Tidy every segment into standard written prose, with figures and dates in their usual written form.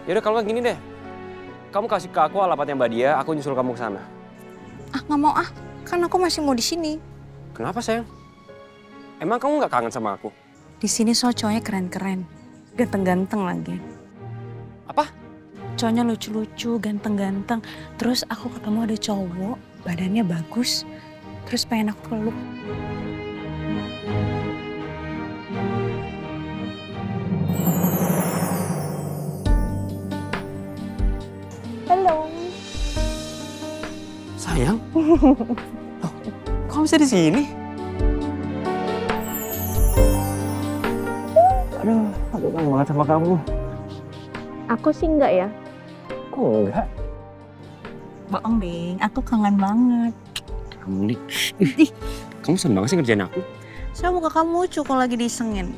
Yaudah kalau nggak gini deh. Kamu kasih ke aku alamatnya Mbak Dia, aku nyusul kamu ke sana. Ah, nggak mau ah. Kan aku masih mau di sini. Kenapa sayang? Emang kamu nggak kangen sama aku? Di sini soal cowoknya keren-keren. Ganteng-ganteng lagi. Apa? Cowoknya lucu-lucu, ganteng-ganteng. Terus aku ketemu ada cowok, badannya bagus. Terus pengen aku peluk. Halo. Sayang? Loh, kamu bisa di sini? Aduh, aku kangen banget sama kamu. Aku sih enggak ya. Kok enggak? Bohong, Ding. Aku kangen banget. Kamu nih, kamu seneng banget sih ngerjain aku. Saya muka kamu lucu kalau lagi disengin.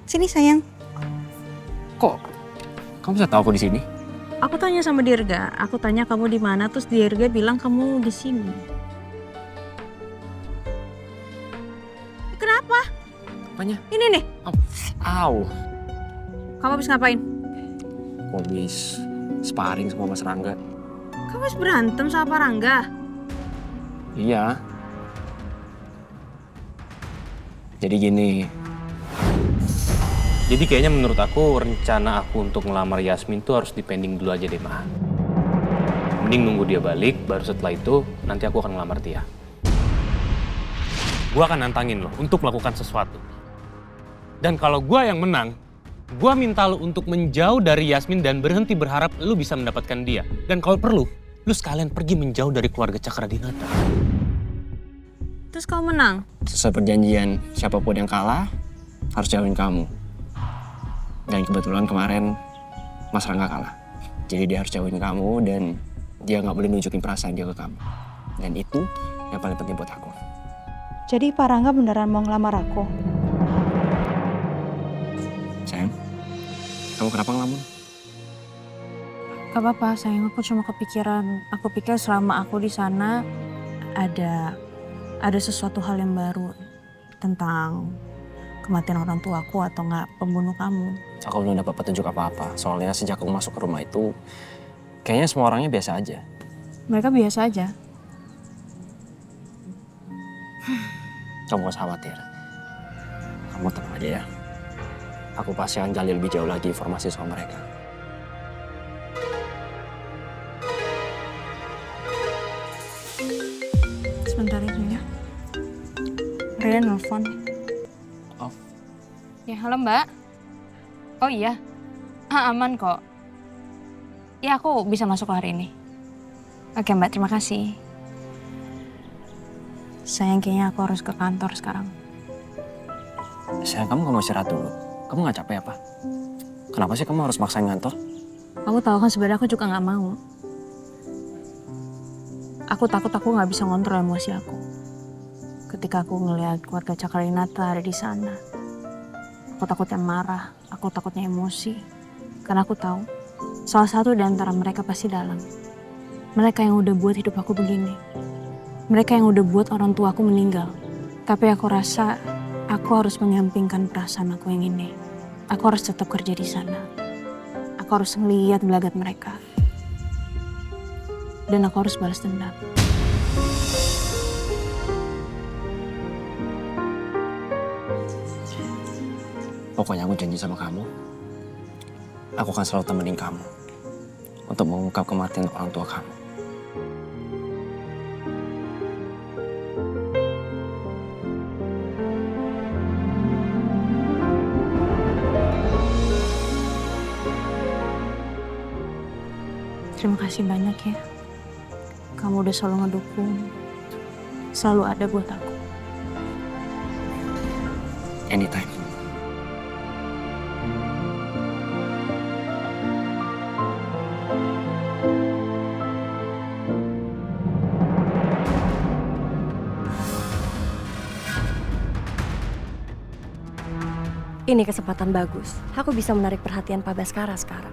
Sini, sayang. Kok kamu bisa tahu aku di sini? Aku tanya sama Dirga. Aku tanya kamu di mana, terus Dirga bilang kamu di sini. Kenapa? Apanya? Ini nih. Au. Kamu habis ngapain? Aku habis sparring sama Mas Rangga. Kamu habis berantem sama Pak Rangga? Iya. Jadi gini. Jadi kayaknya menurut aku rencana aku untuk ngelamar Yasmin tuh harus dipending dulu aja deh, Ma. Mending nunggu dia balik, baru setelah itu nanti aku akan ngelamar dia. Gua akan nantangin lo untuk melakukan sesuatu. Dan kalau gua yang menang, gua minta lo untuk menjauh dari Yasmin dan berhenti berharap lo bisa mendapatkan dia. Dan kalau perlu, lo sekalian pergi menjauh dari keluarga Cakradinata. Terus kamu menang? Sesuai perjanjian, siapapun yang kalah harus jauhin kamu. Dan kebetulan kemarin Mas Rangga kalah. Jadi dia harus jauhin kamu dan dia nggak boleh nunjukin perasaan dia ke kamu. Dan itu yang paling penting buat aku. Jadi Pak Rangga beneran mau ngelamar aku? Sayang, kamu kenapa ngelamun? Gak apa-apa, sayang. Aku cuma kepikiran. Aku pikir selama aku di sana ada sesuatu hal yang baru tentang kematian orang tuaku atau nggak pembunuh kamu. Aku belum dapat petunjuk apa-apa. Soalnya sejak aku masuk ke rumah itu, kayaknya semua orangnya biasa aja. Mereka biasa aja. Kamu gak usah khawatir. Kamu tenang aja ya. Aku pasti akan gali lebih jauh lagi informasi soal mereka. Sebentar aja ya. Rena nelfon. Oh. Ya, halo Mbak. Oh iya, aman kok. Ya, aku bisa masuk hari ini. Oke Mbak, terima kasih. Sayang, kayaknya aku harus ke kantor sekarang. Sayang, kamu gak mau istirahat dulu? Kamu gak capek apa? Kenapa sih kamu harus maksain ngantor? Kamu tahu kan sebenarnya aku juga nggak mau. Aku takut aku nggak bisa ngontrol emosi aku. Ketika aku ngelihat keluarga Cakradinata ada di sana. Aku takutnya marah, aku takutnya emosi. Karena aku tahu, salah satu di antara mereka pasti dalam. Mereka yang udah buat hidup aku begini. Mereka yang udah buat orang tua aku meninggal. Tapi aku rasa aku harus menyampingkan perasaan aku yang ini. Aku harus tetap kerja di sana. Aku harus ngeliat gelagat mereka. Dan aku harus balas dendam. Pokoknya aku janji sama kamu, aku akan selalu temenin kamu untuk mengungkap kematian orang tua kamu. Terima kasih banyak ya. Kamu udah selalu ngedukung, selalu ada buat aku. Anytime. Ini kesempatan bagus. Aku bisa menarik perhatian Pak Baskara sekarang.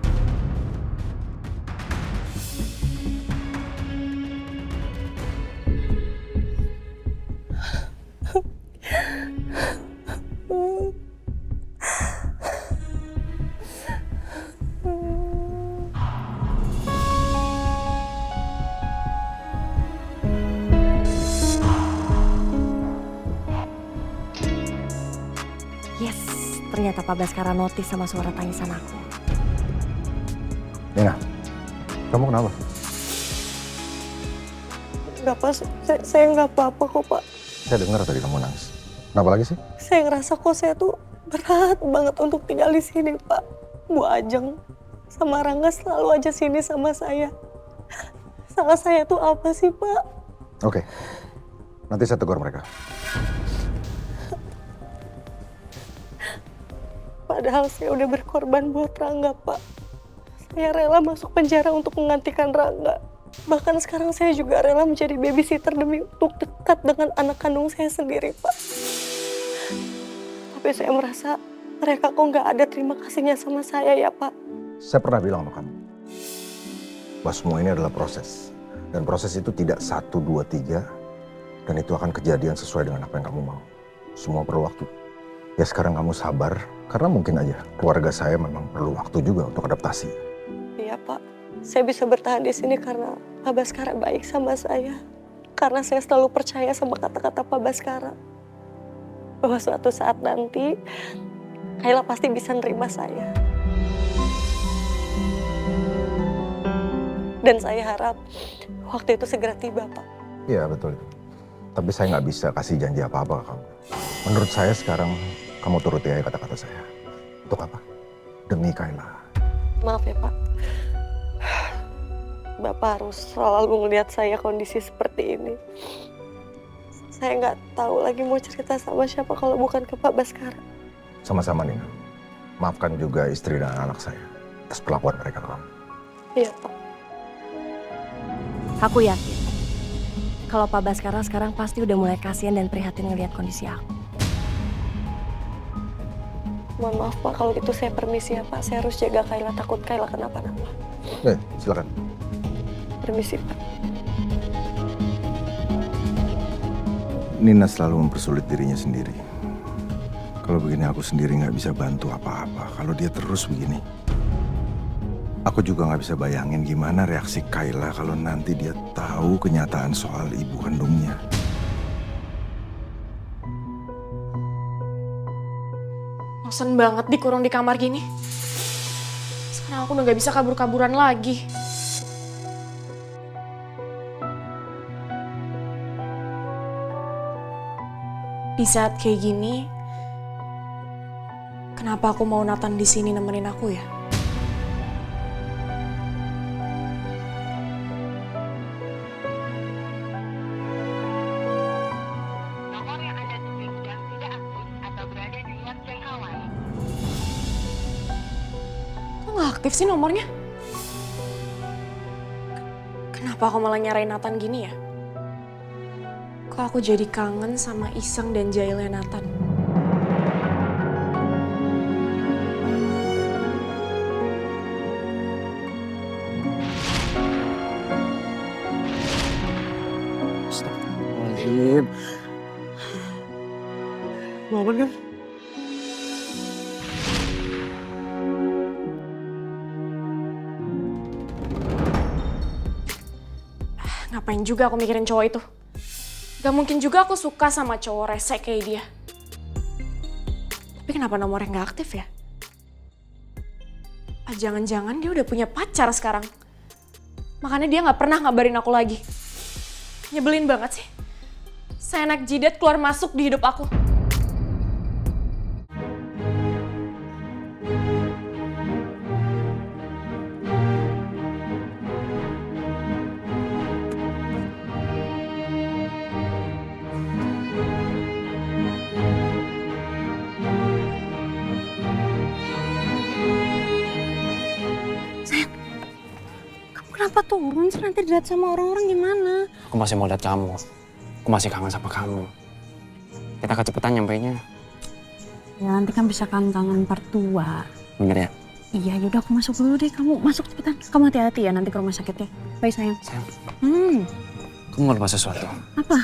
ternyata Pak Baskara notis sama suara tangisan aku. Nina, kamu kenapa? Enggak, Pak. Saya nggak apa-apa kok, Pak. Saya dengar tadi kamu nangis. Kenapa lagi sih? Saya ngerasa kok saya tuh berat banget untuk tinggal di sini, Pak. Bu Ajeng sama Rangga selalu aja sini sama saya. Salah saya tuh apa sih, Pak? Oke, nanti saya tegur mereka. Padahal saya udah berkorban buat Rangga, Pak. Saya rela masuk penjara untuk menggantikan Rangga. Bahkan sekarang saya juga rela menjadi babysitter demi untuk dekat dengan anak kandung saya sendiri, Pak. Tapi saya merasa mereka kok nggak ada terima kasihnya sama saya ya, Pak. Saya pernah bilang sama kamu, bahwa semua ini adalah proses. Dan proses itu tidak 1, 2, 3. Dan itu akan kejadian sesuai dengan apa yang kamu mau. Semua perlu waktu. Ya sekarang kamu sabar, karena mungkin aja keluarga saya memang perlu waktu juga untuk adaptasi. Iya, Pak. Saya bisa bertahan di sini karena Pak Baskara baik sama saya. Karena saya selalu percaya sama kata-kata Pak Baskara. Bahwa suatu saat nanti, Kayla pasti bisa nerima saya. Dan saya harap waktu itu segera tiba, Pak. Iya betul itu. Tapi saya nggak bisa kasih janji apa-apa ke kamu. Menurut saya sekarang kamu turuti aja kata-kata saya. Untuk apa? Demi Kayla. Maaf ya, Pak. Bapak harus selalu melihat saya kondisi seperti ini. Saya nggak tahu lagi mau cerita sama siapa kalau bukan ke Pak Baskara. Sama-sama Nina. Maafkan juga istri dan anak saya atas perlakuan mereka ke kamu. Iya, Pak. Aku yakin kalau Pak Baskara sekarang pasti udah mulai kasihan dan prihatin ngeliat kondisi aku. Mohon maaf, Pak. Kalau gitu saya permisi ya, Pak. Saya harus jaga Kayla, takut Kayla kenapa-napa. Silakan. Permisi, Pak. Nina selalu mempersulit dirinya sendiri. Kalau begini aku sendiri nggak bisa bantu apa-apa. Kalau dia terus begini. Aku juga nggak bisa bayangin gimana reaksi Kayla kalau nanti dia tahu kenyataan soal ibu kandungnya. Bosen banget dikurung di kamar gini. Sekarang aku udah gak bisa kabur-kaburan lagi. Di saat kayak gini, kenapa aku mau Nathan di sini nemenin aku ya? Kok nggak aktif sih nomornya? Kenapa aku malah nyarain Nathan gini ya? Kok aku jadi kangen sama iseng dan jahilnya Nathan? Astagfirullahaladzim. Mau kan? Ngapain juga aku mikirin cowok itu? Gak mungkin juga aku suka sama cowok resek kayak dia. Tapi kenapa nomornya gak aktif ya? Ah, jangan-jangan dia udah punya pacar sekarang. Makanya dia gak pernah ngabarin aku lagi. Nyebelin banget sih. Seenak jidat keluar masuk di hidup aku. Kenapa turun sih, nanti dilihat sama orang-orang gimana? Aku masih mau lihat kamu. Aku masih kangen sama kamu. Kita kecepetan nyampainya. Ya nanti kan bisa kangen-kangen part 2. Bener ya? Iya, yaudah aku masuk dulu deh. Kamu masuk cepetan. Kamu hati-hati ya nanti ke rumah sakit ya. Bye sayang. Sayang, Hmm, kamu mau lupa sesuatu? apa?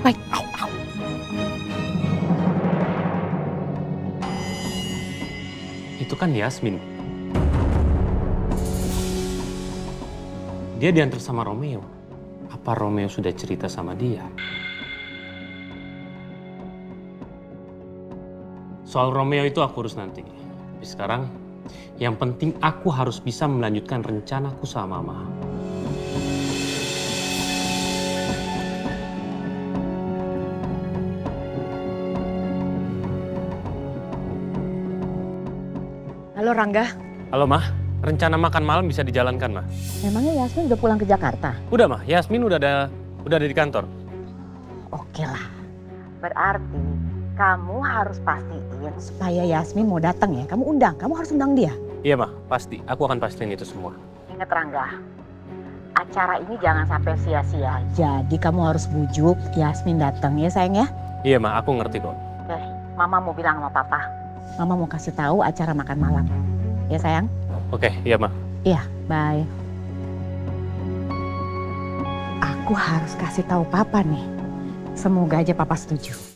Baik. Itu kan Yasmin. Dia diantar sama Romeo. Apa Romeo sudah cerita sama dia? Soal Romeo itu aku urus nanti. Tapi sekarang, yang penting aku harus bisa melanjutkan rencanaku sama Mama. Halo Rangga, Halo Mah, rencana makan malam bisa dijalankan Mah? memangnya Yasmin udah pulang ke Jakarta? Udah Mah, Yasmin udah ada di kantor. Oke lah. Berarti kamu harus pastiin supaya Yasmin mau datang ya. Kamu harus undang dia. Iya Mah, pasti. Aku akan pastiin itu semua. Ingat Rangga, acara ini jangan sampai sia-sia. Jadi kamu harus bujuk Yasmin datang ya sayang ya. Iya Mah, aku ngerti kok. Oke, Mama mau bilang sama Papa. Mama mau kasih tahu acara makan malam. Ya sayang? Oke, iya Mah. Iya, bye. Aku harus kasih tahu Papa nih. Semoga aja Papa setuju.